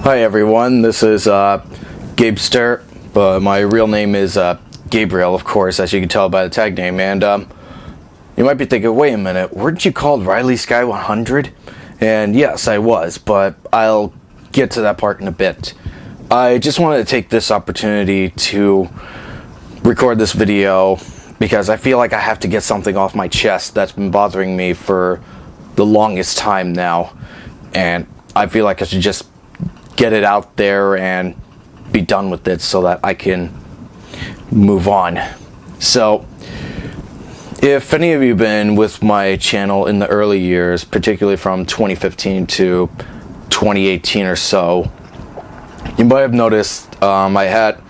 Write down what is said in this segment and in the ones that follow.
Hi everyone, this is Gabester, but my real name is Gabriel, of course, as you can tell by the tag name. And you might be thinking, wait a minute, weren't you called Riley Sky 100? And yes, I was, but I'll get to that part in a bit. I just wanted to take this opportunity to record this video because I feel like I have to get something off my chest that's been bothering me for the longest time now, and I feel like I should just get it out there and be done with it so that I can move on. So if any of you have been with my channel in the early years, particularly from 2015 to 2018 or so, you might have noticed I had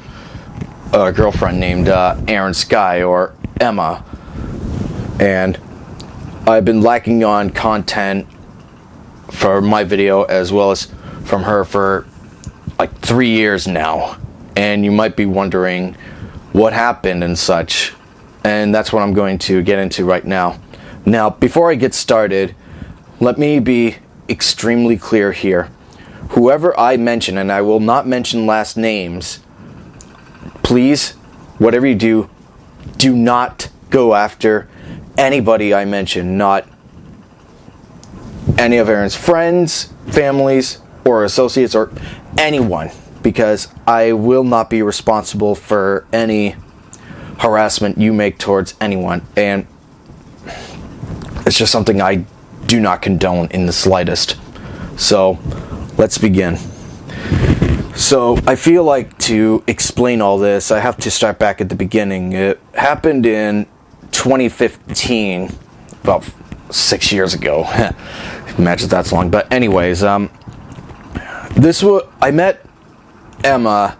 a girlfriend named Aerin Sky, or Emma, and I've been lacking on content for my video as well as from her for like 3 years now, and you might be wondering what happened and such, and that's what I'm going to get into right now. Now, before I get started, let me be extremely clear here. Whoever I mention, and I will not mention last names, please, whatever you do, do not go after anybody I mention, not any of Aerin's friends, families, or associates, or anyone, because I will not be responsible for any harassment you make towards anyone, and it's just something I do not condone in the slightest. So let's begin. So I feel like to explain all this, I have to start back at the beginning. It happened in 2015, about 6 years ago. Imagine that's long. But anyways, I met Emma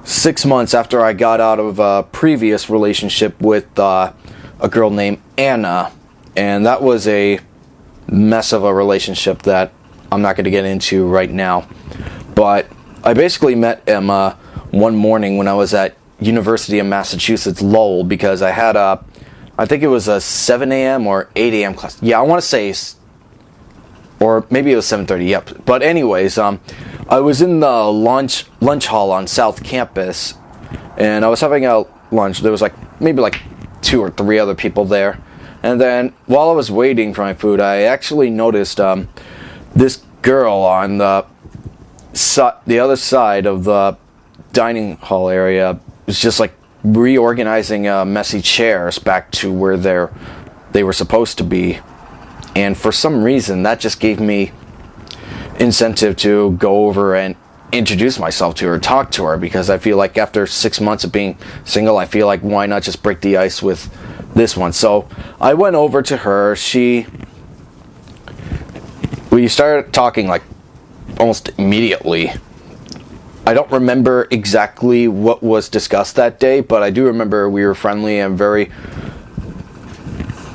6 months after I got out of a previous relationship with a girl named Anna, and that was a mess of a relationship that I'm not going to get into right now. But I basically met Emma one morning when I was at University of Massachusetts Lowell, because I had I think it was a 7 a.m. or 8 a.m. class. Yeah, I want to say, or maybe it was 7:30. Yep. But anyways, I was in the lunch hall on South Campus, and I was having a lunch. There was maybe 2 or 3 other people there, and then while I was waiting for my food, I actually noticed this girl on the other side of the dining hall area was just reorganizing messy chairs back to where they were supposed to be. And for some reason, that just gave me incentive to go over and introduce myself to her, talk to her, because I feel like after 6 months of being single, I feel like why not just break the ice with this one. So I went over to her. We started talking almost immediately. I don't remember exactly what was discussed that day, but I do remember we were friendly and very,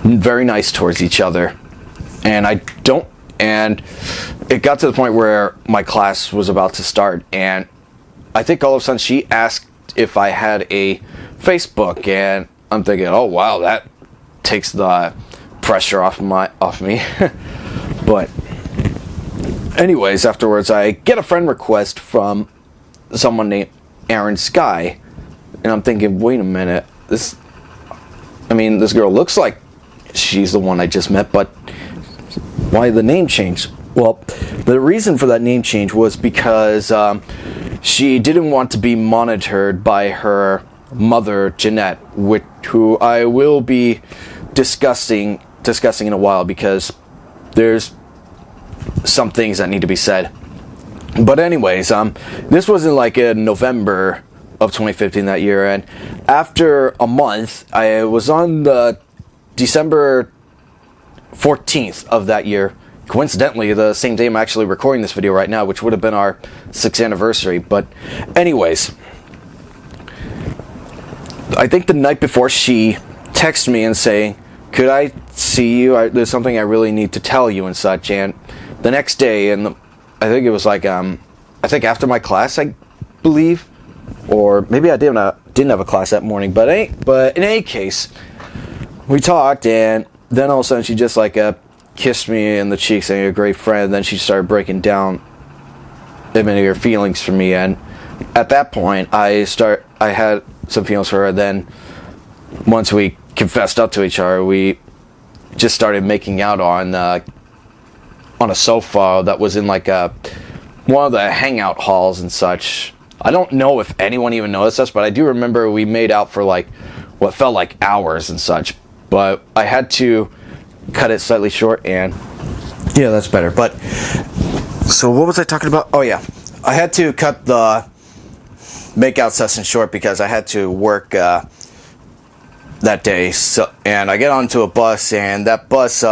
very nice towards each other. And it got to the point where my class was about to start, and I think all of a sudden she asked if I had a Facebook, and I'm thinking, oh wow, that takes the pressure off me. But anyways, afterwards I get a friend request from someone named Aerin Sky, and I'm thinking, wait a minute, this girl looks like she's the one I just met, but why the name change? Well, the reason for that name change was because she didn't want to be monitored by her mother, Jeanette, who I will be discussing in a while, because there's some things that need to be said. But anyways, this was in November of 2015 that year, and after a month, I was on the December 14th of that year, coincidentally the same day I'm actually recording this video right now, which would have been our 6th anniversary. But anyways, I think the night before, she texted me and saying, could I see you? There's something I really need to tell you and such. And the next day, I think it was I think after my class, I believe, or maybe I didn't have a class that morning, but in any case, we talked, and then all of a sudden she just kissed me in the cheek saying, "You're a great friend." And then she started breaking down admitting her feelings for me, and at that point I had some feelings for her. Then once we confessed up to each other, we just started making out on a sofa that was in like one of the hangout halls and such. I don't know if anyone even noticed us, but I do remember we made out for like what felt like hours and such, but I had to cut it slightly short. And yeah, that's better. But so what was I talking about? Oh yeah, I had to cut the makeout session short because I had to work that day. So, and I get onto a bus, and that bus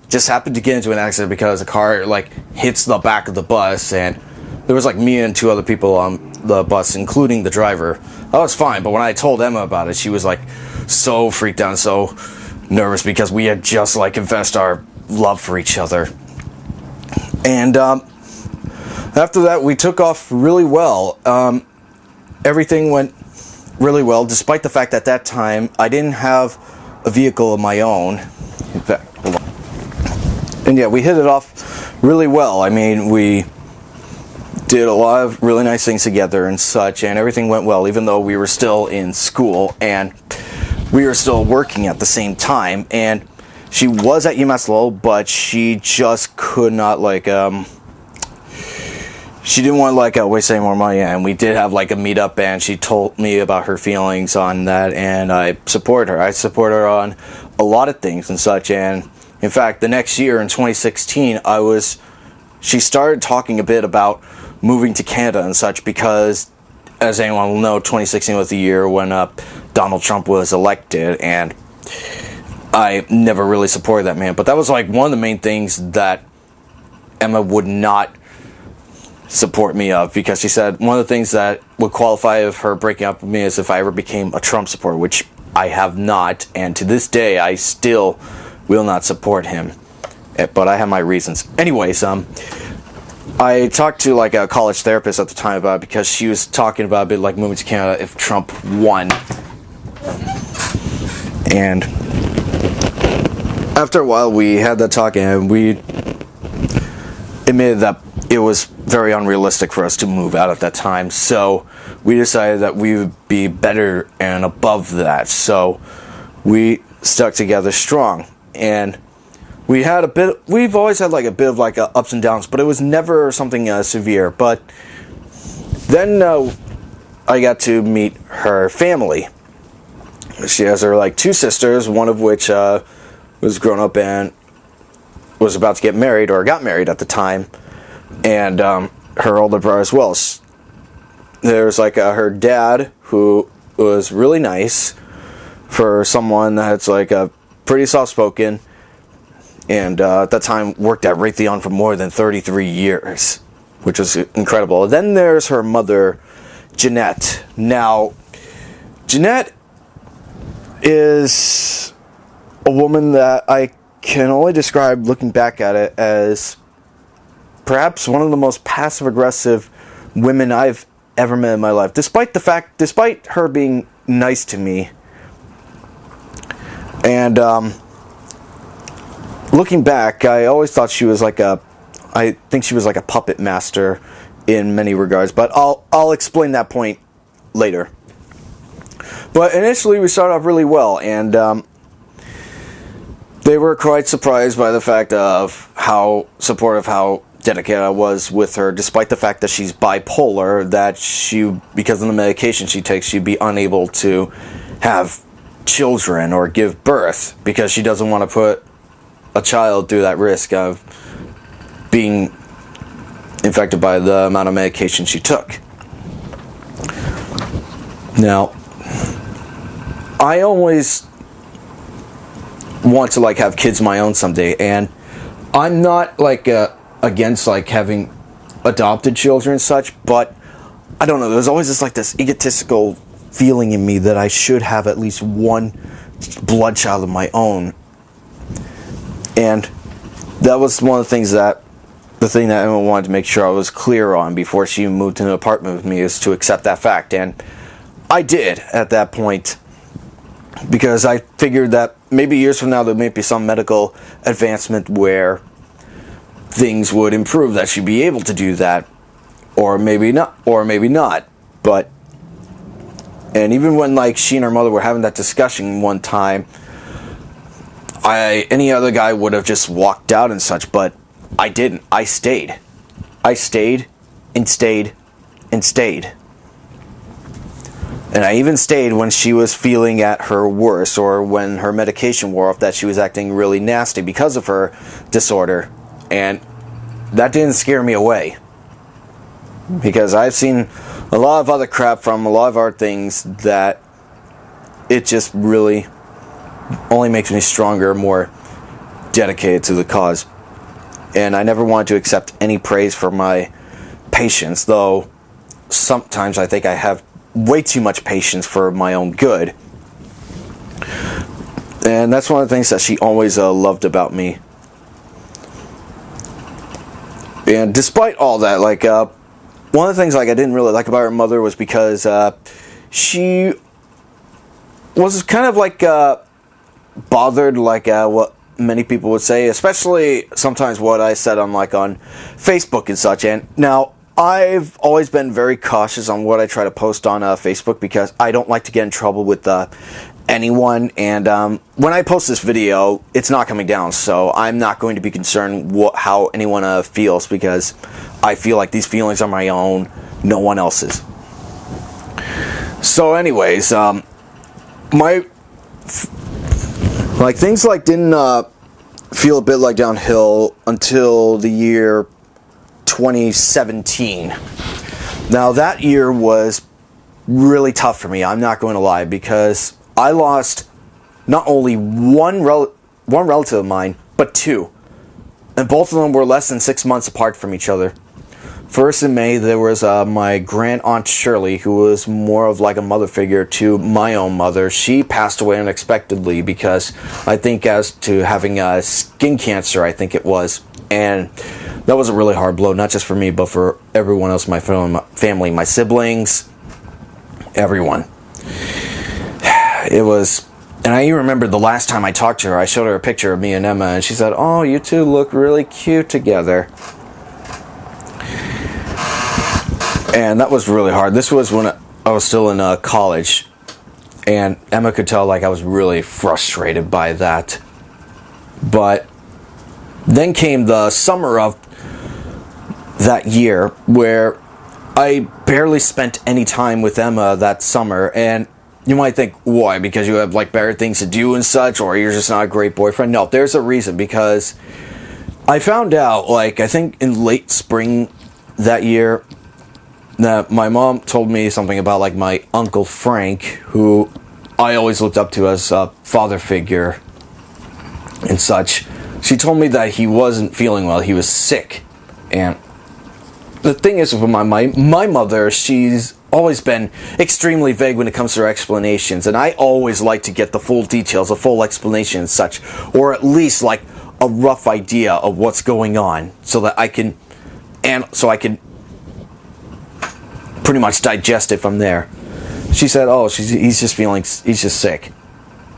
just happened to get into an accident because a car like hits the back of the bus, and there was like me and 2 other people on the bus, including the driver. I was fine, but when I told Emma about it, she was like so freaked out, so nervous, because we had just like confessed our love for each other. And after that, we took off really well. Everything went really well, despite the fact that that time I didn't have a vehicle of my own. In fact, hold on. And yeah, we hit it off really well. I mean, we did a lot of really nice things together and such, and everything went well, even though we were still in school and we were still working at the same time. And she was at UMass Lowell, but she just could not like she didn't want to like waste any more money, and we did have like a meetup, and she told me about her feelings on that, and I support her. I support her on a lot of things and such. And in fact, the next year in 2016, she started talking a bit about moving to Canada and such, because as anyone will know, 2016 was the year when Donald Trump was elected, and I never really supported that man. But that was like one of the main things that Emma would not support me of, because she said one of the things that would qualify of her breaking up with me is if I ever became a Trump supporter, which I have not, and to this day I still will not support him, but I have my reasons. Anyways, I talked to like a college therapist at the time about it, because she was talking about a bit like moving to Canada if Trump won. And after a while we had that talk, and we admitted that it was very unrealistic for us to move out at that time. So we decided that we would be better and above that. So we stuck together strong, and we've always had like a bit of like ups and downs, but it was never something severe. But then I got to meet her family. She has her like 2 sisters, one of which was grown up and was about to get married, or got married at the time, and her older brother as well. There's like her dad, who was really nice for someone that's like a pretty soft-spoken, and at that time worked at Raytheon for more than 33 years, which was incredible. Then there's her mother, Jeanette. Now, Jeanette is a woman that I can only describe, looking back at it, as perhaps one of the most passive-aggressive women I've ever met in my life. Despite her being nice to me, and looking back, I always thought she was like I think she was like a puppet master in many regards, but I'll explain that point later. But initially we started off really well, and they were quite surprised by the fact of how supportive, how dedicated I was with her, despite the fact that she's bipolar, that because of the medication she takes, she'd be unable to have children or give birth, because she doesn't want to put a child through that risk of being infected by the amount of medication she took. Now, I always want to like have kids of my own someday, and I'm not like against like having adopted children and such, but I don't know, there's always this egotistical feeling in me that I should have at least one blood child of my own. And that was one of the thing that Emma wanted to make sure I was clear on before she moved into an apartment with me, is to accept that fact. And I did at that point, because I figured that maybe years from now there may be some medical advancement where things would improve, that she'd be able to do that. or maybe not. But, and even when like she and her mother were having that discussion one time, any other guy would have just walked out and such, but I didn't. I stayed and stayed and stayed. And I even stayed when she was feeling at her worst, or when her medication wore off, that she was acting really nasty because of her disorder. And that didn't scare me away. Because I've seen a lot of other crap from a lot of other things that it just really only makes me stronger, more dedicated to the cause. And I never wanted to accept any praise for my patience, though sometimes I think I have way too much patience for my own good. And that's one of the things that she always loved about me. And despite all that, like, one of the things like I didn't really like about her mother was because she was kind of like bothered, like what many people would say, especially sometimes what I said on Facebook and such. And now I've always been very cautious on what I try to post on Facebook, because I don't like to get in trouble with anyone. And when I post this video, it's not coming down, so I'm not going to be concerned how anyone feels, because I feel like these feelings are my own, no one else's. So anyways, things didn't feel a bit like downhill until the year 2017. Now that year was really tough for me, I'm not going to lie, because I lost not only one relative of mine, but two. And both of them were less than 6 months apart from each other. First, in May, there was my grand aunt Shirley, who was more of like a mother figure to my own mother. She passed away unexpectedly because I think as to having skin cancer, I think it was. And that was a really hard blow, not just for me, but for everyone else in my family, my siblings, everyone. It was, and I even remember the last time I talked to her, I showed her a picture of me and Emma, and she said, "Oh, you two look really cute together." And that was really hard. This was when I was still in college, and Emma could tell like I was really frustrated by that. But then came the summer of that year, where I barely spent any time with Emma that summer. And you might think, why? Because you have like better things to do and such, or you're just not a great boyfriend? No, there's a reason. Because I found out, like, I think in late spring that year, that my mom told me something about like my Uncle Frank, who I always looked up to as a father figure and such. She told me that he wasn't feeling well, he was sick. And the thing is with my mother, she's always been extremely vague when it comes to her explanations, and I always like to get the full details, a full explanation and such, or at least like a rough idea of what's going on, so that I can pretty much digest it from there. She said, "Oh, he's just sick."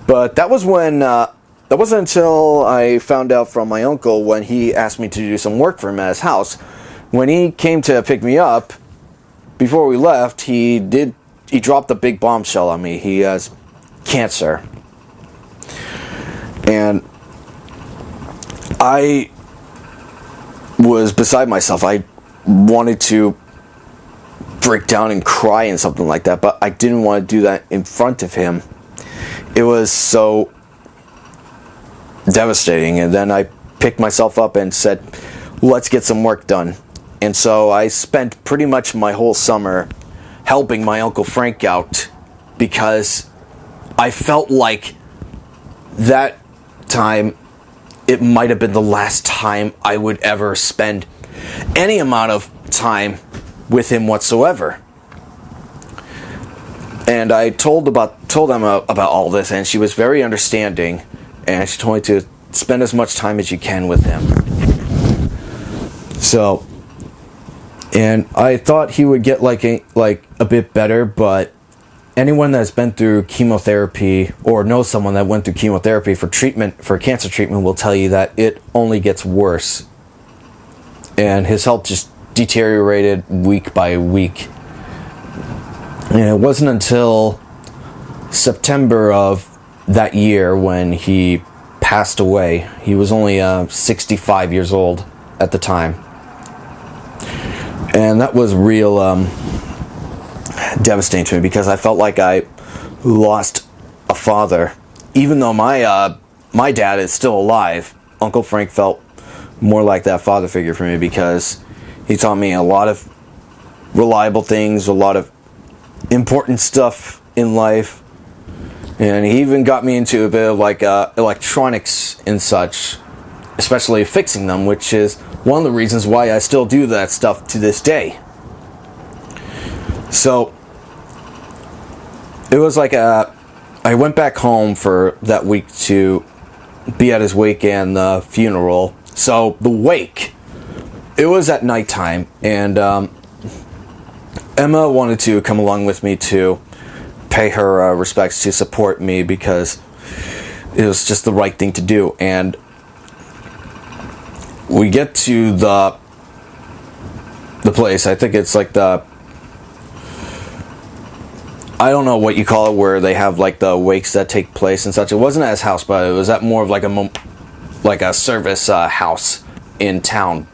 But that was when that wasn't until I found out from my uncle when he asked me to do some work for him at his house. When he came to pick me up, before we left, he dropped a big bombshell on me. He has cancer. And I was beside myself. I wanted to break down and cry and something like that, but I didn't want to do that in front of him. It was so devastating. And then I picked myself up and said, let's get some work done. And so I spent pretty much my whole summer helping my Uncle Frank out, because I felt like that time it might have been the last time I would ever spend any amount of time with him whatsoever. And I told Emma about all this, and she was very understanding, and she told me to spend as much time as you can with him. So, and I thought he would get like a bit better, but anyone that's been through chemotherapy or knows someone that went through chemotherapy for cancer treatment will tell you that it only gets worse. And his health just deteriorated week by week. And it wasn't until September of that year when he passed away. He was only 65 years old at the time. And that was real devastating to me, because I felt like I lost a father. Even though my dad is still alive, Uncle Frank felt more like that father figure for me, because he taught me a lot of reliable things, a lot of important stuff in life. And he even got me into a bit of like electronics and such, especially fixing them, which is one of the reasons why I still do that stuff to this day. So it was like I went back home for that week to be at his wake and the funeral. So the wake, it was at nighttime, and Emma wanted to come along with me to pay her respects, to support me, because it was just the right thing to do. And we get to the place. I think it's like I don't know what you call it, where they have like the wakes that take place and such. It wasn't at his house, but it was at more of like a service house in town.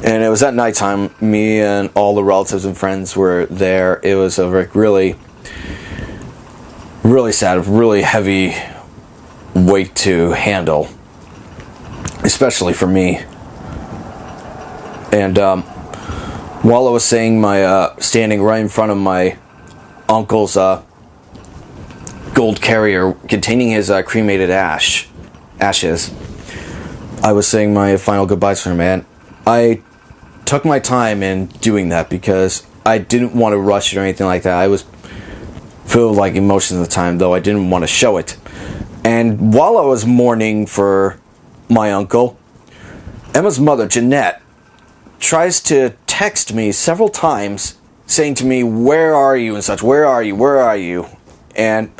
And it was at nighttime. Me and all the relatives and friends were there. It was a really, really sad, really heavy weight to handle, especially for me. And while I was saying my standing right in front of my uncle's gold carrier containing his cremated ashes, I was saying my final goodbyes for him, and I took my time in doing that because I didn't want to rush it or anything like that. I was filled with like emotions at the time, though I didn't want to show it. And while I was mourning for my uncle, Emma's mother, Jeanette, tries to text me several times saying to me, "Where are you?" and such. "Where are you? Where are you?" And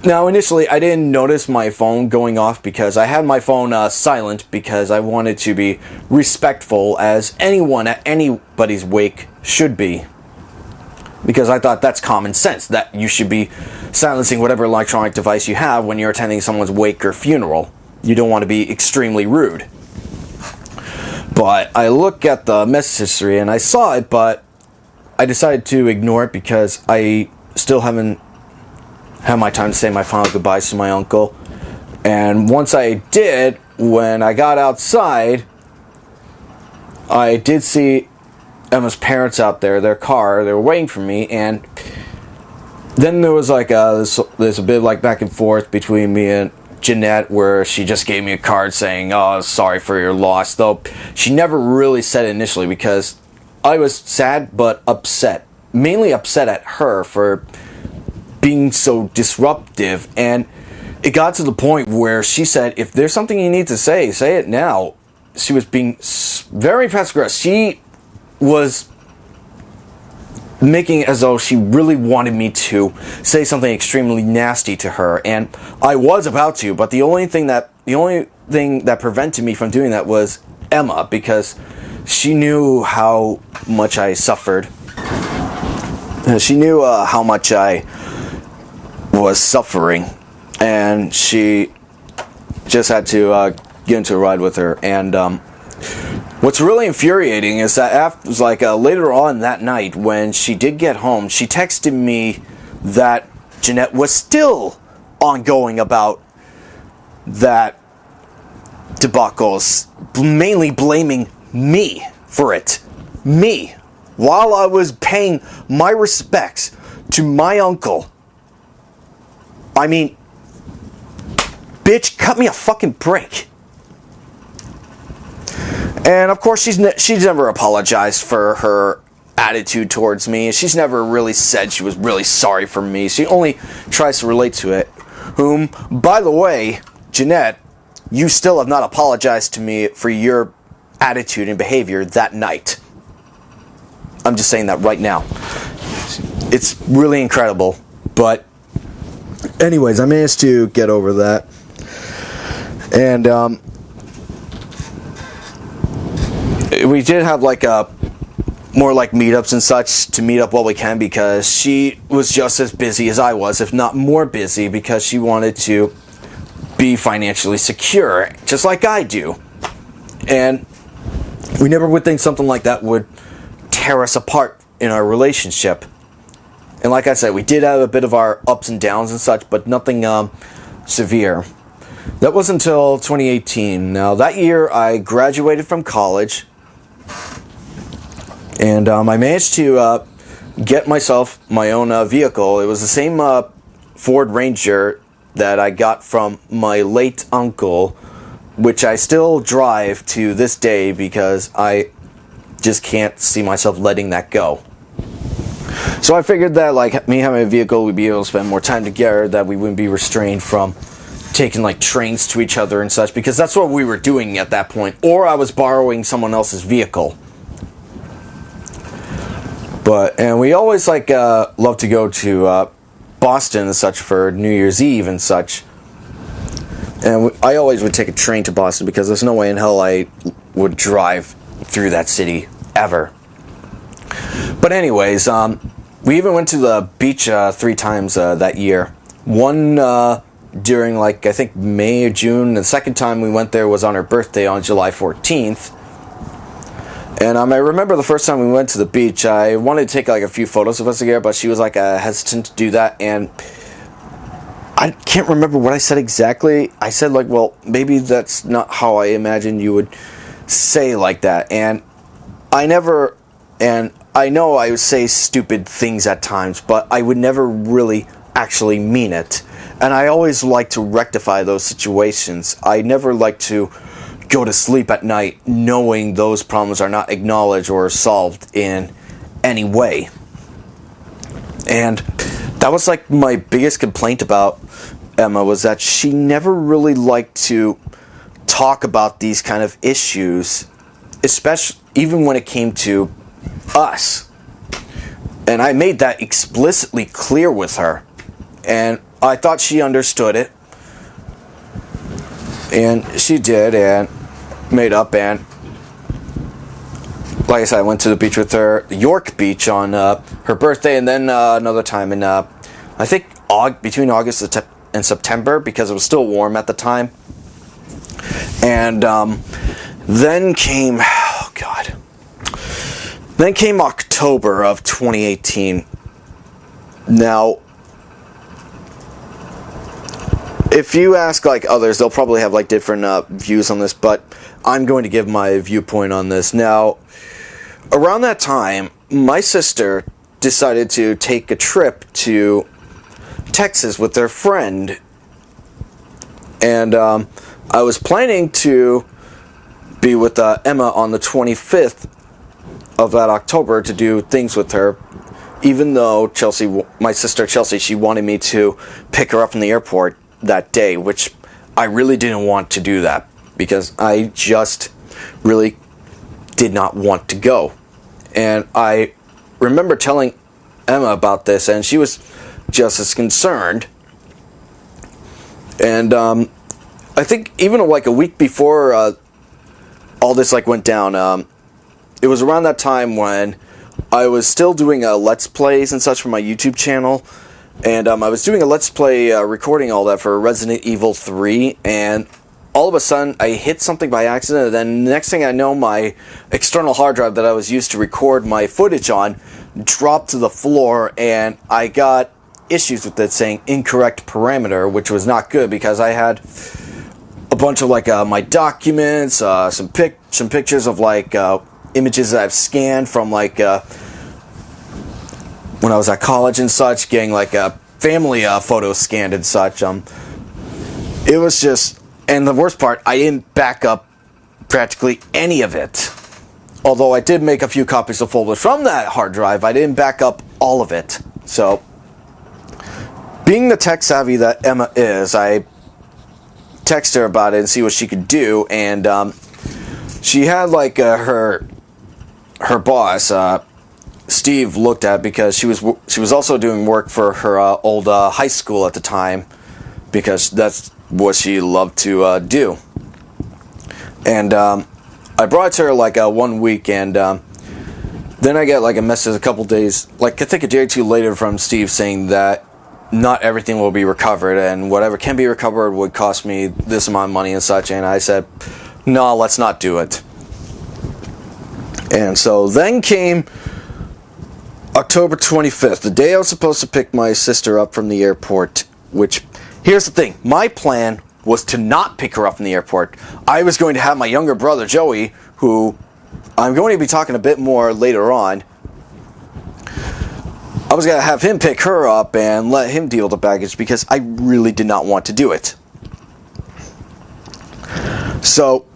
now initially I didn't notice my phone going off, because I had my phone silent, because I wanted to be respectful, as anyone at anybody's wake should be. Because I thought that's common sense, that you should be silencing whatever electronic device you have when you're attending someone's wake or funeral. You don't want to be extremely rude. But I look at the message history and I saw it, but I decided to ignore it because I still haven't had my time to say my final goodbyes to my uncle. And once I did, when I got outside, I did see Emma's parents out there, their car, they were waiting for me, and then there was like there's a bit of like back and forth between me and Jeanette, where she just gave me a card saying, "Oh, sorry for your loss," though she never really said it initially, because I was sad but upset, mainly upset at her for being so disruptive. And it got to the point where she said, "If there's something you need to say it now." She was being very passive aggressive. She was making it as though she really wanted me to say something extremely nasty to her, and I was about to, but the only thing that prevented me from doing that was Emma, because she knew how much I suffered. She knew how much I was suffering, and she just had to get into a ride with her. And what's really infuriating is that after, later on that night, when she did get home, she texted me that Jeanette was still ongoing about that debacle, mainly blaming me for it. Me. While I was paying my respects to my uncle. I mean, bitch, cut me a fucking break. And of course, she's never apologized for her attitude towards me. She's never really said she was really sorry for me. She only tries to relate to it. Whom, by the way, Jeanette, you still have not apologized to me for your attitude and behavior that night. I'm just saying that right now. It's really incredible. But anyways, I managed to get over that. And we did have like a more like meetups and such to meet up while we can, because she was just as busy as I was, if not more busy, because she wanted to be financially secure, just like I do. And we never would think something like that would tear us apart in our relationship. And like I said, we did have a bit of our ups and downs and such, but nothing severe. That wasn't until 2018. Now, that year I graduated from college, and I managed to get myself my own vehicle. It was the same Ford Ranger that I got from my late uncle, which I still drive to this day because I just can't see myself letting that go. So I figured that like me having a vehicle, we'd be able to spend more time together, that we wouldn't be restrained from taking like trains to each other and such, because that's what we were doing at that point, or I was borrowing someone else's vehicle. And we always like love to go to Boston and such for New Year's Eve and such. And I always would take a train to Boston because there's no way in hell I would drive through that city ever. But anyways, we even went to the beach 3 times that year. One during like I think May or June. The second time we went there was on her birthday on July 14th. And I remember the first time we went to the beach, I wanted to take like a few photos of us together, but she was like hesitant to do that, and I can't remember what I said exactly. I said like, well, maybe that's not how I imagined you would say like that. And I know I would say stupid things at times, but I would never really actually mean it. And I always like to rectify those situations. I never like to go to sleep at night knowing those problems are not acknowledged or solved in any way. And that was like my biggest complaint about Emma, was that she never really liked to talk about these kind of issues, especially even when it came to us. And I made that explicitly clear with her, and I thought she understood it, and she did, and made up. And like I said, I went to the beach with her, York Beach, on her birthday, and then another time in I think between August and September, because it was still warm at the time. And then came October of 2018. Now, if you ask like others, they'll probably have like different views on this, but I'm going to give my viewpoint on this. Now, around that time, my sister decided to take a trip to Texas with their friend, and I was planning to be with Emma on the 25th of that October to do things with her, even though my sister Chelsea, she wanted me to pick her up from the airport that day, which I really didn't want to do that, because I just really did not want to go. And I remember telling Emma about this, and she was just as concerned. And I think even like a week before all this like went down, it was around that time when I was still doing Let's Plays and such for my YouTube channel. And I was doing a Let's Play, recording all that for Resident Evil 3, and all of a sudden I hit something by accident, and then the next thing I know, my external hard drive that I was used to record my footage on dropped to the floor, and I got issues with it saying incorrect parameter, which was not good, because I had a bunch of like my documents, some pictures of like images that I've scanned from like when I was at college and such, getting like family photos scanned and such. It was just, and the worst part, I didn't back up practically any of it. Although I did make a few copies of folders from that hard drive, I didn't back up all of it. So, being the tech savvy that Emma is, I texted her about it and see what she could do, and she had like her boss, Steve, looked at, because she was also doing work for her old high school at the time, because that's what she loved to do. And I brought it to her like 1 week, and Then I get like a message a couple days, like I think a day or two later, from Steve saying that not everything will be recovered, and whatever can be recovered would cost me this amount of money and such. And I said, no, let's not do it. And so then came October 25th, the day I was supposed to pick my sister up from the airport, which, here's the thing, my plan was to not pick her up from the airport. I was going to have my younger brother, Joey, who I'm going to be talking a bit more later on. I was going to have him pick her up and let him deal with the baggage because I really did not want to do it. So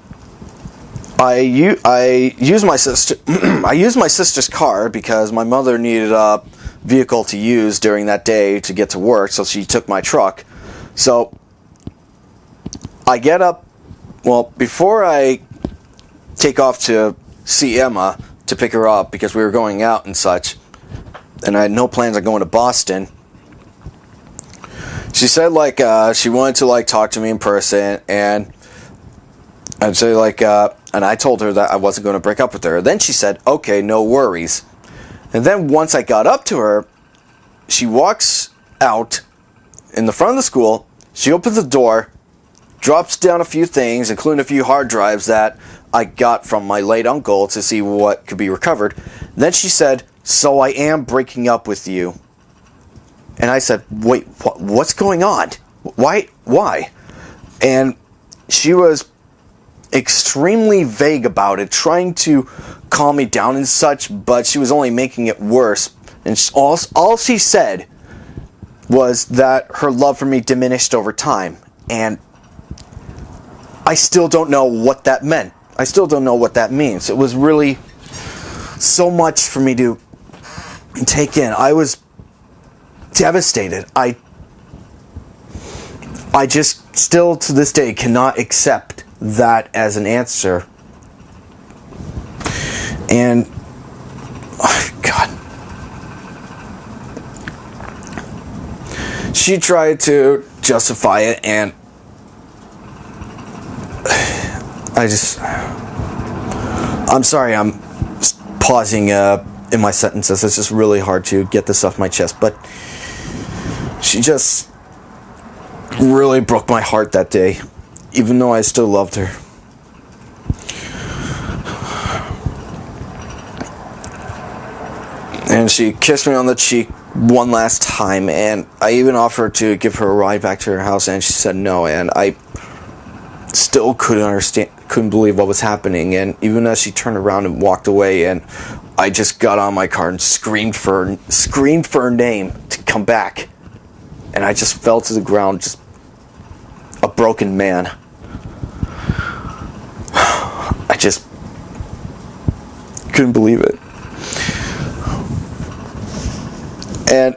I used my sister. I used my sister's car because my mother needed a vehicle to use during that day to get to work, so she took my truck. So I get up. Well, before I take off to see Emma to pick her up because we were going out and such, and I had no plans on going to Boston. She said she wanted to talk to me in person, and I'd say and I told her that I wasn't going to break up with her. Then she said, okay, no worries. And then once I got up to her, she walks out in the front of the school. She opens the door, drops down a few things, including a few hard drives that I got from my late uncle to see what could be recovered. Then she said, so I am breaking up with you. And I said, wait, what's going on? Why? And she was extremely vague about it, trying to calm me down and such, but she was only making it worse. And all she said was that her love for me diminished over time. And I still don't know what that meant. I still don't know what that means. It was really so much for me to take in. I was devastated. I just still to this day cannot accept that as an answer. And oh God, she tried to justify it, and I'm sorry, I'm pausing in my sentences. It's just really hard to get this off my chest, but she just really broke my heart that day, even though I still loved her. And she kissed me on the cheek one last time, and I even offered to give her a ride back to her house, and she said no, and I still couldn't believe what was happening. And even as she turned around and walked away, and I just got on my car and screamed for her name to come back, and I just fell to the ground, just a broken man. I just couldn't believe it. And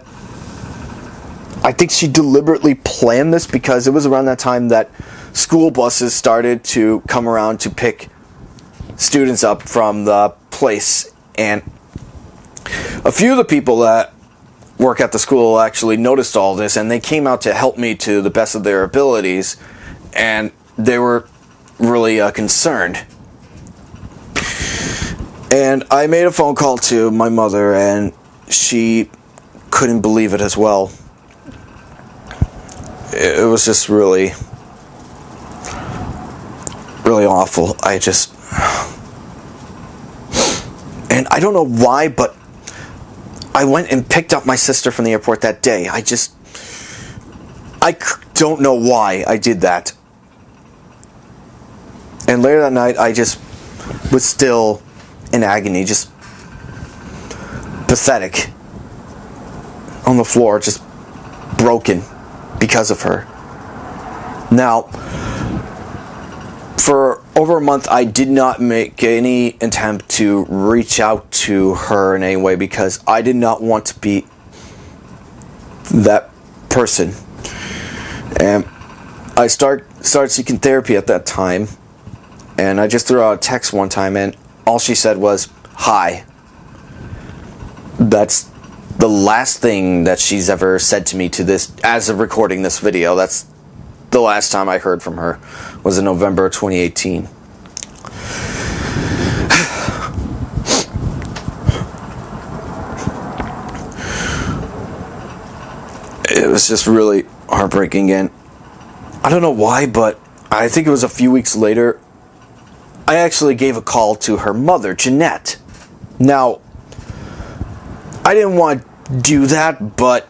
I think she deliberately planned this because it was around that time that school buses started to come around to pick students up from the place. And a few of the people that work at the school actually noticed all this, and they came out to help me to the best of their abilities, and they were really concerned. And I made a phone call to my mother, and she couldn't believe it as well. It was just really, really awful. And I don't know why, but I went and picked up my sister from the airport that day. I don't know why I did that. And later that night, I just was still in agony, just pathetic, on the floor, just broken because of her. Now, for over a month, I did not make any attempt to reach out to her in any way because I did not want to be that person. And I started seeking therapy at that time, and I just threw out a text one time, and all she said was, "Hi." That's the last thing that she's ever said to me to this, as of recording this video. That's the last time I heard from her, was in November 2018. it was just really heartbreaking, and I don't know why, but I think it was a few weeks later, I actually gave a call to her mother, Jeanette. Now, I didn't want to do that, but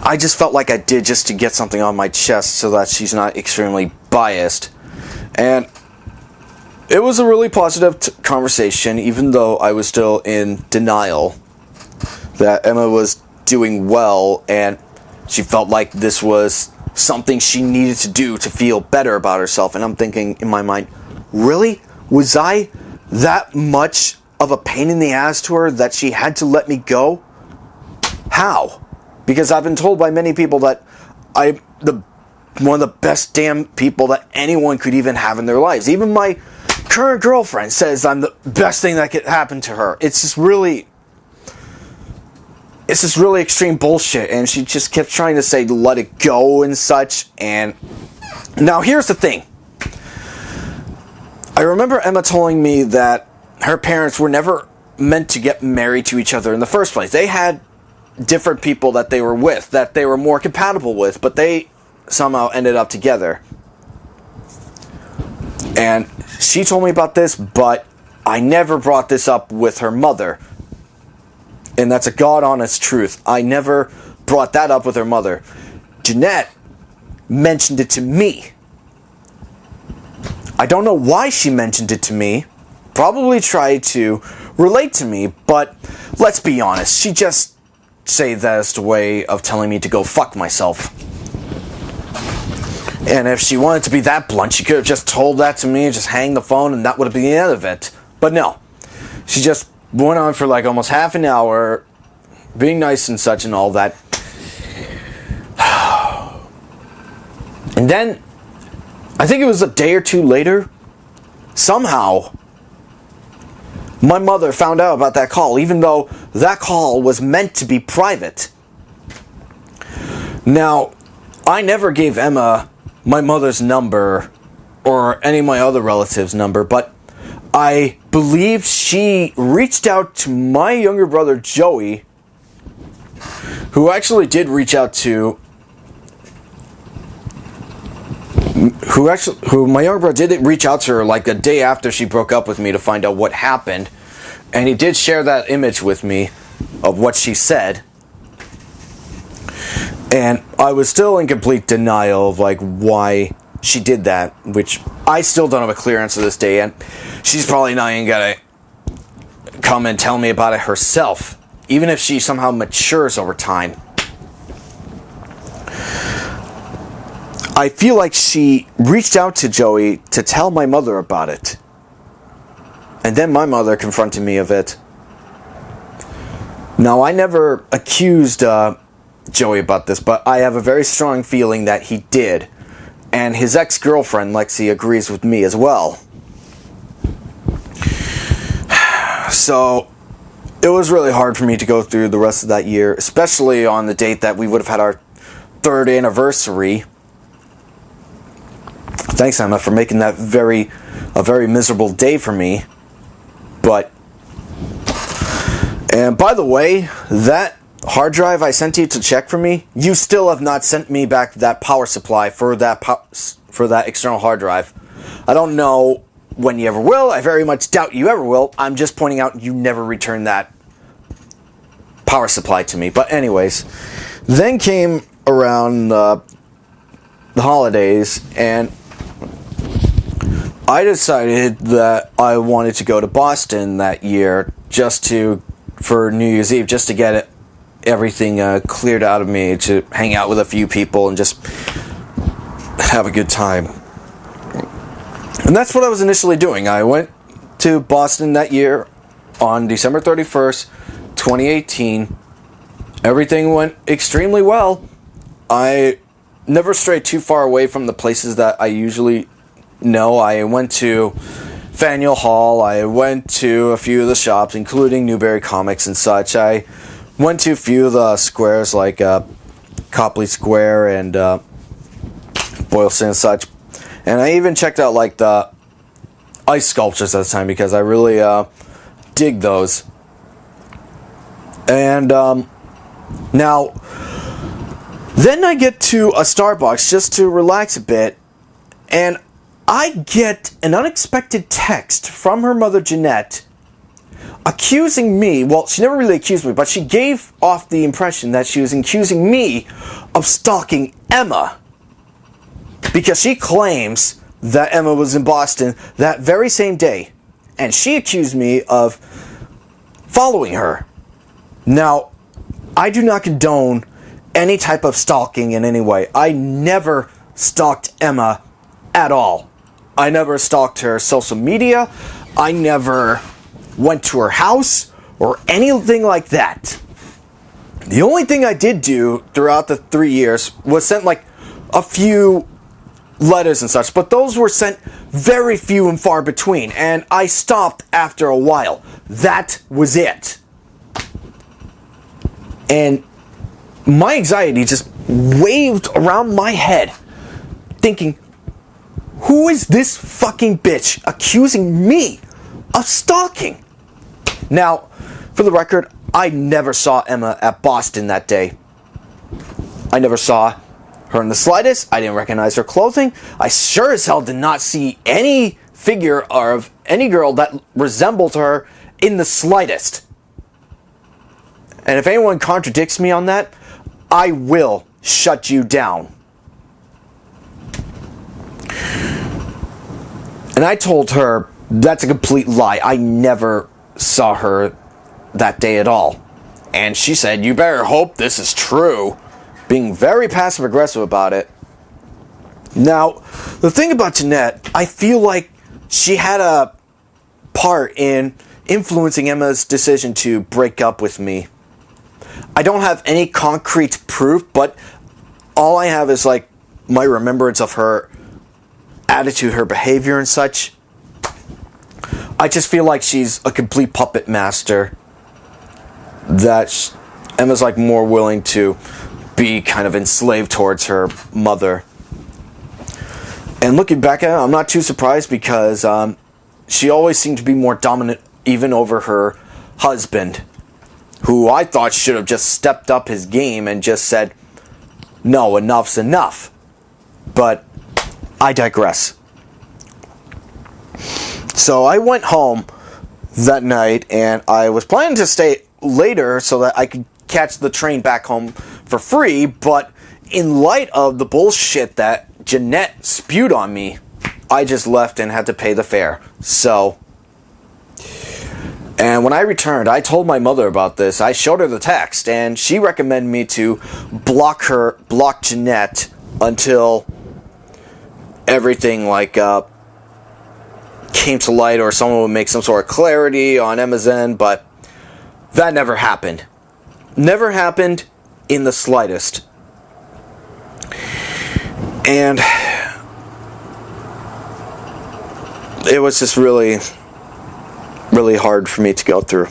I just felt like I did just to get something on my chest so that she's not extremely biased. And it was a really positive conversation, even though I was still in denial that Emma was doing well, and she felt like this was something she needed to do to feel better about herself. And I'm thinking in my mind, really? Was I that much of a pain in the ass to her that she had to let me go? How? Because I've been told by many people that I'm one of the best damn people that anyone could even have in their lives. Even my current girlfriend says I'm the best thing that could happen to her. It's just really extreme bullshit, and she just kept trying to say let it go and such. And now here's the thing. I remember Emma telling me that her parents were never meant to get married to each other in the first place. They had different people that they were with, that they were more compatible with, but they somehow ended up together. And she told me about this, but I never brought this up with her mother. And that's a God-honest truth. I never brought that up with her mother. Jeanette mentioned it to me. I don't know why she mentioned it to me. Probably tried to relate to me, but let's be honest. She just said that as a way of telling me to go fuck myself. And if she wanted to be that blunt, she could have just told that to me and just hang the phone, and that would have been the end of it. But no. She just went on for like almost half an hour, being nice and such and all that. And then, I think it was a day or two later, somehow, my mother found out about that call, even though that call was meant to be private. Now, I never gave Emma my mother's number or any of my other relatives' number, but I believe she reached out to my younger brother Joey, who actually did reach out to who my younger brother did reach out to her like a day after she broke up with me to find out what happened, and he did share that image with me of what she said. And I was still in complete denial of like why she did that, which I still don't have a clear answer to this day, and she's probably not even gonna come and tell me about it herself, even if she somehow matures over time. I feel like she reached out to Joey to tell my mother about it, and then my mother confronted me of it. Now, I never accused Joey about this, but I have a very strong feeling that he did. And his ex-girlfriend, Lexi, agrees with me as well. So, it was really hard for me to go through the rest of that year, especially on the date that we would have had our 3rd anniversary. Thanks, Emma, for making that a very miserable day for me. And by the way, that hard drive I sent you to check for me, you still have not sent me back that power supply for that external hard drive. I don't know when you ever will. I very much doubt you ever will. I'm just pointing out you never returned that power supply to me. But anyways, then came around the holidays, and I decided that I wanted to go to Boston that year for New Year's Eve, just to get everything cleared out of me, to hang out with a few people and just have a good time. And that's what I was initially doing. I went to Boston that year on December 31st, 2018. Everything went extremely well. I never strayed too far away from the places that I usually know. I went to Faneuil Hall. I went to a few of the shops, including Newberry Comics and such. I went to a few of the squares like Copley Square and Boylston and such. And I even checked out like the ice sculptures at the time, because I really dig those. And now, Then I get to a Starbucks just to relax a bit, and I get an unexpected text from her mother, Jeanette, accusing me, well, she never really accused me, but she gave off the impression that she was accusing me of stalking Emma. Because she claims that Emma was in Boston that very same day, and she accused me of following her. Now, I do not condone any type of stalking in any way. I never stalked Emma at all. I never stalked her social media. I never went to her house or anything like that. The only thing I did do throughout the 3 years was send like a few letters and such, but those were sent very few and far between, and I stopped after a while. That was it. And my anxiety just waved around my head, thinking, who is this fucking bitch accusing me of stalking? Now, for the record, I never saw Emma at Boston that day. I never saw her in the slightest. I didn't recognize her clothing. I sure as hell did not see any figure of any girl that resembled her in the slightest. And if anyone contradicts me on that, I will shut you down. And I told her that's a complete lie. I never saw her that day at all. And she said, you better hope this is true, being very passive aggressive about it. Now, the thing about Jeanette, I feel like she had a part in influencing Emma's decision to break up with me. I don't have any concrete proof, but all I have is like my remembrance of her attitude, her behavior and such. I just feel like she's a complete puppet master, that Emma's like more willing to be kind of enslaved towards her mother. And looking back at it, I'm not too surprised, because she always seemed to be more dominant even over her husband, who I thought should have just stepped up his game and just said, no, enough's enough. But I digress. So I went home that night, and I was planning to stay later so that I could catch the train back home for free, but in light of the bullshit that Jeanette spewed on me, I just left and had to pay the fare. So, and when I returned, I told my mother about this. I showed her the text, and she recommended me to block Jeanette until everything like came to light, or someone would make some sort of clarity on Emma's end, but that never happened. Never happened in the slightest. And it was just really, really hard for me to go through,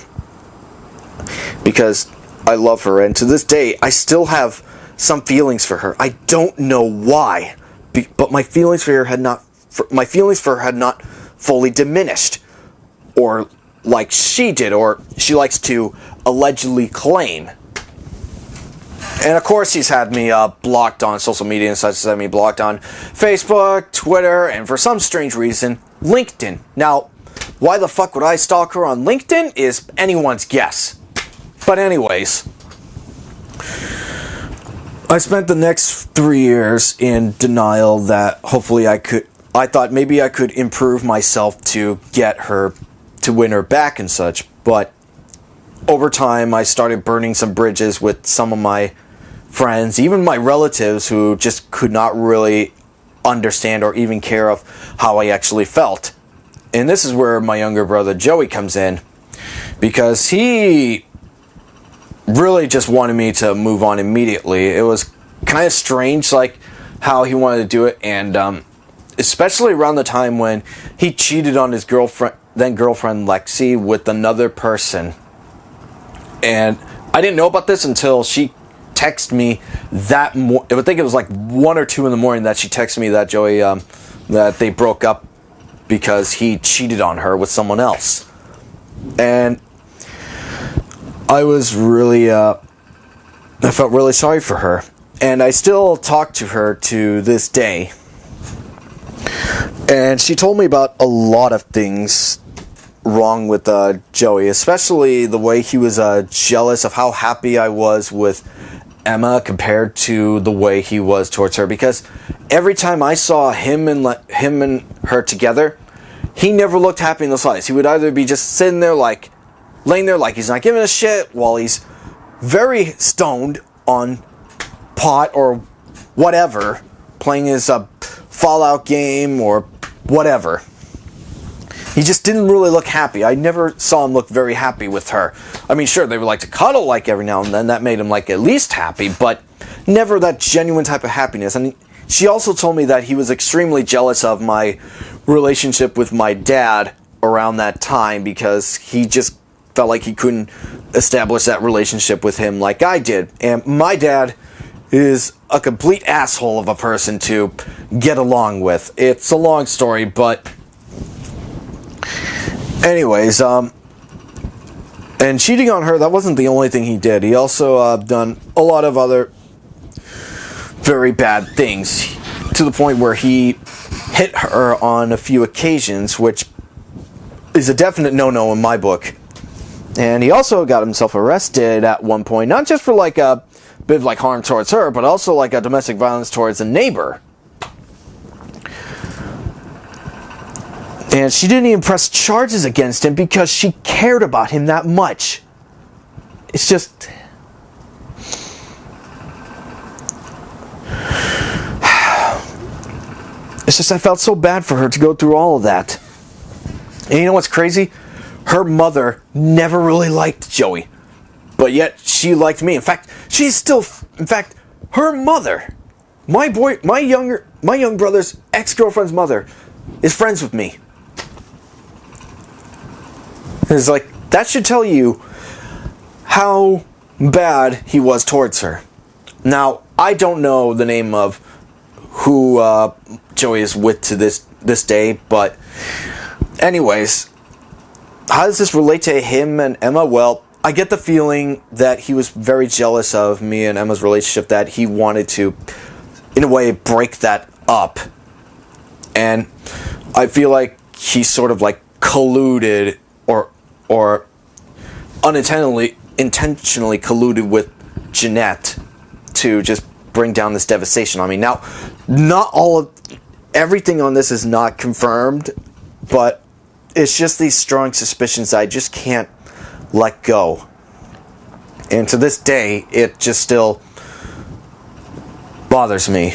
because I love her, and to this day I still have some feelings for her. I don't know why, but my feelings for her had not fully diminished, or like she did, or she likes to allegedly claim. And of course she's had me blocked on social media and such, as had me blocked on Facebook, Twitter, and for some strange reason, LinkedIn. Now, why the fuck would I stalk her on LinkedIn is anyone's guess. But anyways, I spent the next 3 years in denial that hopefully I thought maybe I could improve myself to get her, to win her back and such. But over time, I started burning some bridges with some of my friends, even my relatives, who just could not really understand or even care of how I actually felt. And this is where my younger brother Joey comes in, because he really just wanted me to move on immediately. It was kind of strange, like how he wanted to do it, and especially around the time when he cheated on his then girlfriend Lexi with another person. And I didn't know about this until she texted me I think it was like 1 or 2 in the morning that she texted me that Joey, that they broke up because he cheated on her with someone else. And I was really, I felt really sorry for her. And I still talk to her to this day. And she told me about a lot of things wrong with Joey, especially the way he was jealous of how happy I was with Emma compared to the way he was towards her. Because every time I saw him and her together, he never looked happy in the slightest. He would either be just sitting there like, laying there like he's not giving a shit, while he's very stoned on pot or whatever, playing his Fallout game or whatever. He just didn't really look happy. I never saw him look very happy with her. I mean, sure, they would like to cuddle like every now and then. That made him like at least happy, but never that genuine type of happiness. And she also told me that he was extremely jealous of my relationship with my dad around that time, because he just felt like he couldn't establish that relationship with him like I did. And my dad is a complete asshole of a person to get along with. It's a long story, but anyways, and cheating on her, that wasn't the only thing he did. He also done a lot of other very bad things, to the point where he hit her on a few occasions, which is a definite no-no in my book. And he also got himself arrested at one point, not just for like a bit of like harm towards her, but also like a domestic violence towards a neighbor. And she didn't even press charges against him because she cared about him that much. It's just... It's just I felt so bad for her to go through all of that. And you know what's crazy? Her mother never really liked Joey. But yet she liked me. In fact, her mother, my young brother's ex-girlfriend's mother, is friends with me. It's like, that should tell you how bad he was towards her. Now, I don't know the name of who Joey is with to this day, but anyways, how does this relate to him and Emma? Well, I get the feeling that he was very jealous of me and Emma's relationship, that he wanted to, in a way, break that up. And I feel like he sort of like colluded or intentionally colluded with Jeanette to just bring down this devastation on me. Now, everything on this is not confirmed, but it's just these strong suspicions I just can't let go. And to this day, it just still bothers me.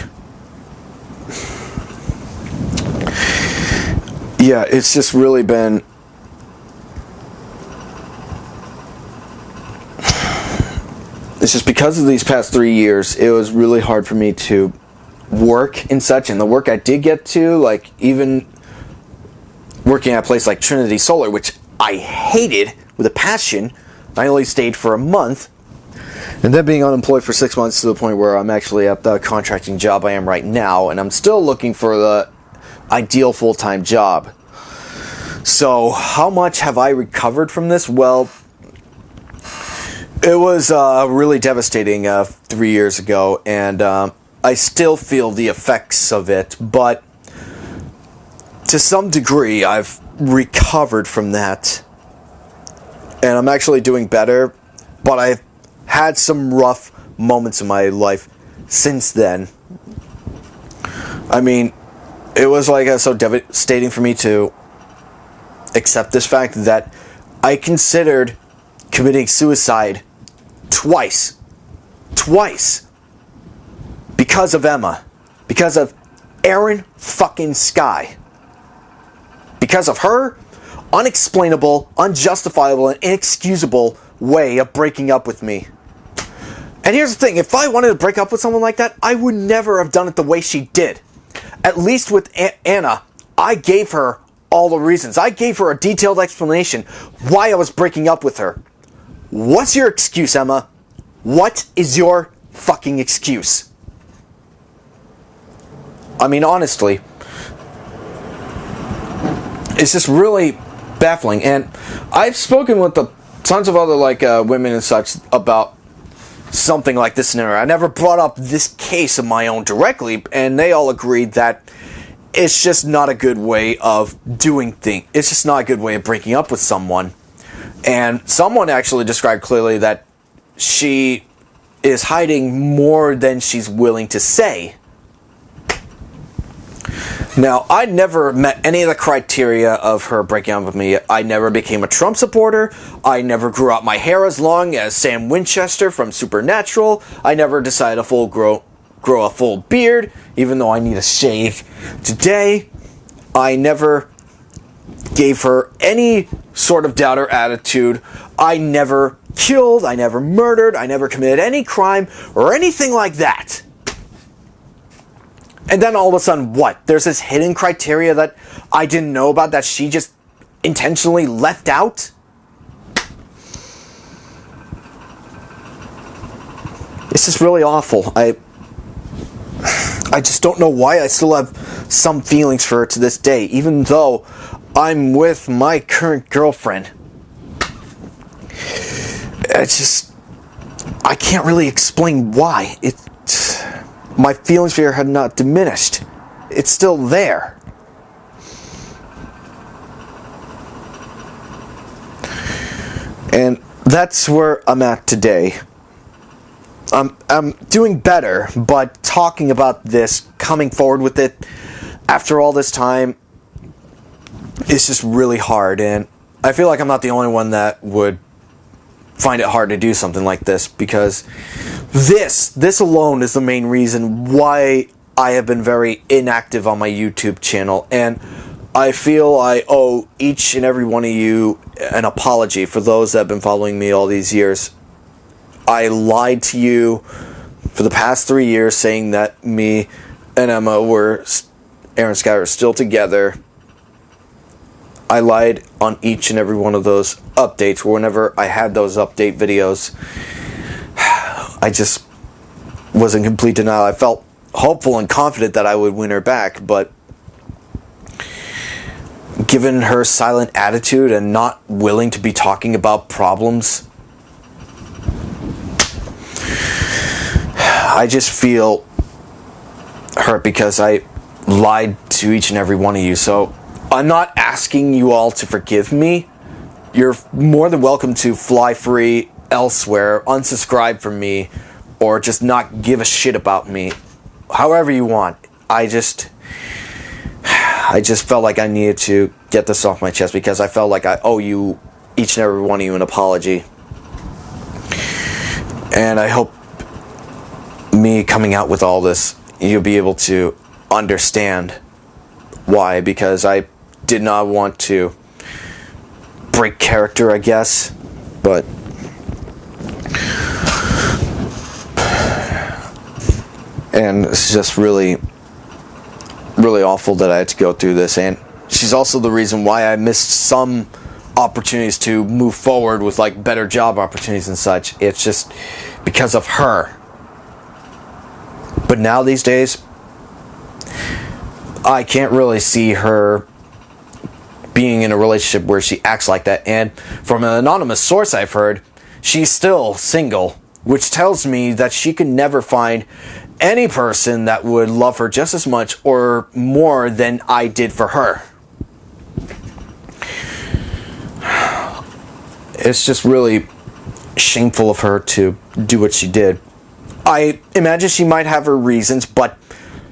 Yeah, it's just really been... It's just because of these past 3 years, it was really hard for me to work and such. And the work I did get to, like even working at a place like Trinity Solar, which I hated with a passion. I only stayed for a month. And then being unemployed for 6 months, to the point where I'm actually at the contracting job I am right now. And I'm still looking for the ideal full-time job. So how much have I recovered from this? Well, it was really devastating 3 years ago, and I still feel the effects of it, but to some degree I've recovered from that, and I'm actually doing better, but I've had some rough moments in my life since then. I mean, it was like so devastating for me to accept this fact that I considered committing suicide twice, because of Emma, because of Aerin fucking Sky, because of her unexplainable, unjustifiable, and inexcusable way of breaking up with me. And here's the thing, if I wanted to break up with someone like that, I would never have done it the way she did. At least with Anna, I gave her all the reasons. I gave her a detailed explanation why I was breaking up with her. What's your excuse, Emma? What is your fucking excuse? I mean, honestly, it's just really baffling. And I've spoken with tons of other women and such about something like this scenario. I never brought up this case of my own directly, and they all agreed that it's just not a good way of doing things. It's just not a good way of breaking up with someone. And someone actually described clearly that she is hiding more than she's willing to say. Now, I never met any of the criteria of her breaking up with me. I never became a Trump supporter. I never grew out my hair as long as Sam Winchester from Supernatural. I never decided to grow a full beard, even though I need a shave today. I never gave her any sort of doubter attitude. I never killed, I never murdered, I never committed any crime or anything like that. And then all of a sudden, what? There's this hidden criteria that I didn't know about that she just intentionally left out? This is really awful. I just don't know why I still have some feelings for her to this day, even though I'm with my current girlfriend. I can't really explain why. My feelings for her had not diminished. It's still there. And that's where I'm at today. I'm doing better, but talking about this, coming forward with it after all this time, it's just really hard. And I feel like I'm not the only one that would find it hard to do something like this, because this alone is the main reason why I have been very inactive on my YouTube channel. And I feel I owe each and every one of you an apology for those that have been following me all these years. I lied to you for the past 3 years saying that me and Aerin Sky are still together. I lied on each and every one of those updates. Whenever I had those update videos, I just was in complete denial. I felt hopeful and confident that I would win her back, but given her silent attitude and not willing to be talking about problems, I just feel hurt because I lied to each and every one of you. So I'm not asking you all to forgive me. You're more than welcome to fly free elsewhere, unsubscribe from me, or just not give a shit about me. However you want. I just felt like I needed to get this off my chest because I felt like I owe you, each and every one of you, an apology. And I hope me coming out with all this, you'll be able to understand why, because I did not want to break character, I guess, but and it's just really awful that I had to go through this. And she's also the reason why I missed some opportunities to move forward with like better job opportunities and such. It's just because of her. But now these days, I can't really see her being in a relationship where she acts like that. And from an anonymous source I've heard, she's still single, which tells me that she could never find any person that would love her just as much or more than I did for her. It's just really shameful of her to do what she did. I imagine she might have her reasons, but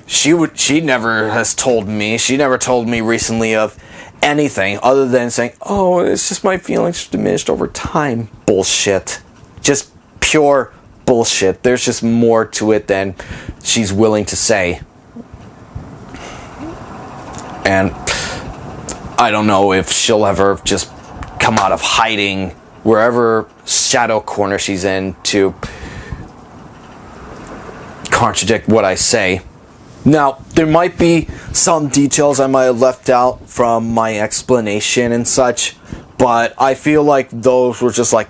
she never has told me. She never told me recently of anything other than saying, "Oh, it's just my feelings diminished over time." Bullshit. Just pure bullshit. There's just more to it than she's willing to say. And I don't know if she'll ever just come out of hiding wherever shadow corner she's in to contradict what I say. Now, there might be some details I might have left out from my explanation and such, but I feel like those were just like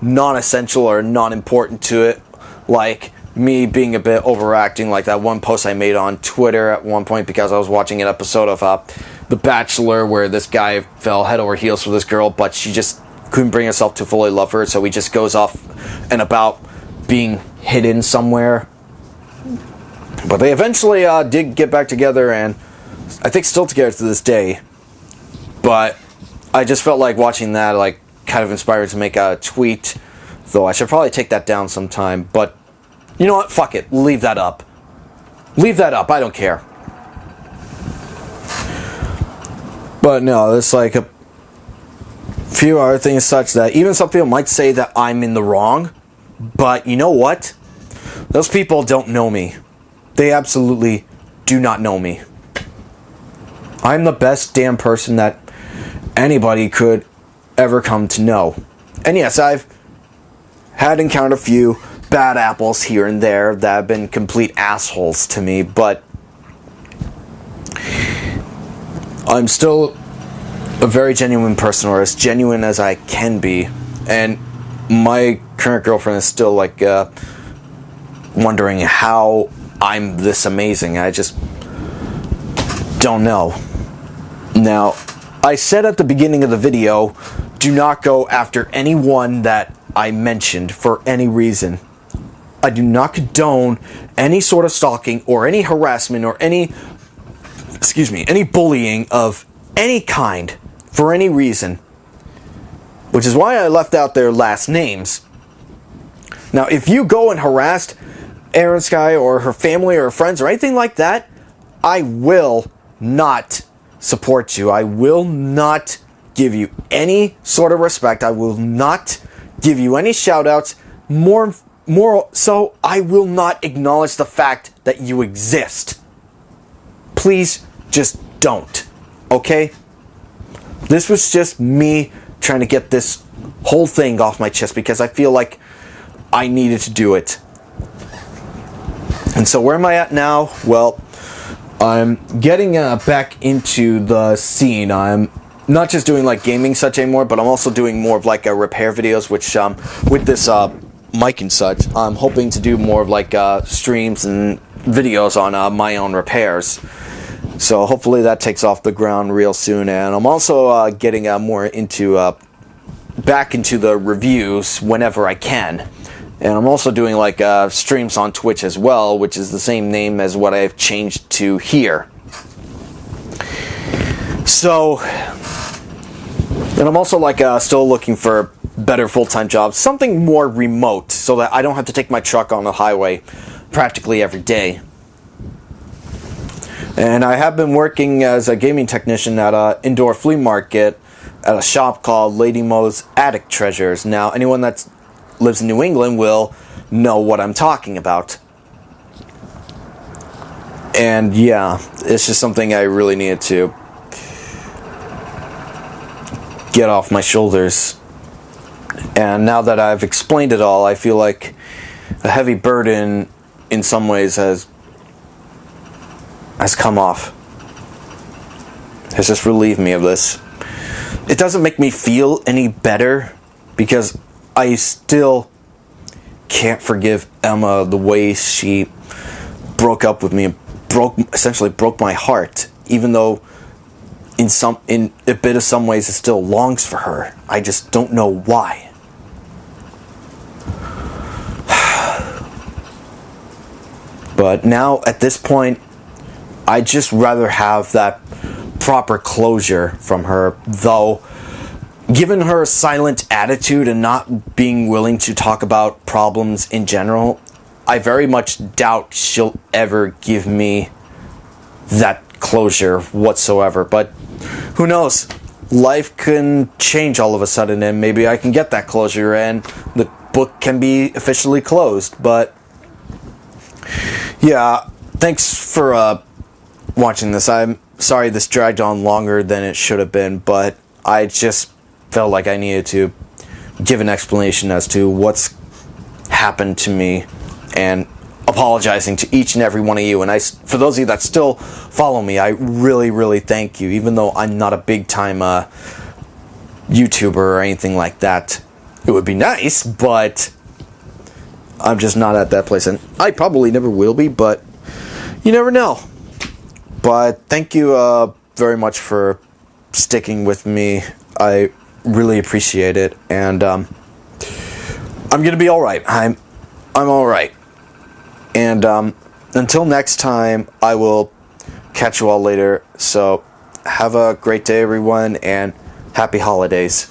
non-essential or non-important to it. Like me being a bit overacting, like that one post I made on Twitter at one point because I was watching an episode of The Bachelor where this guy fell head over heels for this girl, but she just couldn't bring herself to fully love her, so he just goes off and about being hidden somewhere. But they eventually did get back together, and I think still together to this day. But I just felt like watching that, like, kind of inspired to make a tweet. Though I should probably take that down sometime. But you know what? Fuck it. Leave that up. Leave that up. I don't care. But no, there's like a few other things such that even some people might say that I'm in the wrong. But you know what? Those people don't know me. They absolutely do not know me. I'm the best damn person that anybody could ever come to know. And yes, I've had encountered a few bad apples here and there that have been complete assholes to me, but I'm still a very genuine person, or as genuine as I can be. And my current girlfriend is still like wondering how I'm this amazing. I just don't know. Now, I said at the beginning of the video, do not go after anyone that I mentioned for any reason. I do not condone any sort of stalking or any harassment or any bullying of any kind for any reason. Which is why I left out their last names. Now, if you go and harassed Aerin Sky or her family or her friends or anything like that, I will not support you. I will not give you any sort of respect. I will not give you any shout outs. More so, I will not acknowledge the fact that you exist. Please just don't. Okay? This was just me trying to get this whole thing off my chest because I feel like I needed to do it. And so where am I at now? Well, I'm getting back into the scene. I'm not just doing like gaming such anymore, but I'm also doing more of like repair videos, which with this mic and such, I'm hoping to do more of like streams and videos on my own repairs. So hopefully that takes off the ground real soon. And I'm also getting more into back into the reviews whenever I can. And I'm also doing like streams on Twitch as well, which is the same name as what I've changed to here. So, and I'm also like still looking for better full-time jobs, something more remote, so that I don't have to take my truck on the highway practically every day. And I have been working as a gaming technician at an indoor flea market at a shop called Lady Mo's Attic Treasures. Now, anyone that lives in New England will know what I'm talking about. And yeah, it's just something I really needed to get off my shoulders. And now that I've explained it all, I feel like a heavy burden in some ways has come off. Has just relieved me of this. It doesn't make me feel any better because I still can't forgive Emma the way she broke up with me and essentially broke my heart, even though in a bit of some ways it still longs for her. I just don't know why. But now at this point, I'd just rather have that proper closure from her, though given her silent attitude and not being willing to talk about problems in general, I very much doubt she'll ever give me that closure whatsoever. But who knows? Life can change all of a sudden, and maybe I can get that closure and the book can be officially closed. But yeah, thanks for watching this. I'm sorry this dragged on longer than it should have been, but I just felt like I needed to give an explanation as to what's happened to me and apologizing to each and every one of you. And for those of you that still follow me, I really, really thank you, even though I'm not a big-time YouTuber or anything like that. It would be nice, but I'm just not at that place, and I probably never will be, but you never know. But thank you very much for sticking with me. I really appreciate it, and I'm gonna be all right. I'm I'm alright. And until next time, I will catch you all later. So have a great day, everyone, and happy holidays.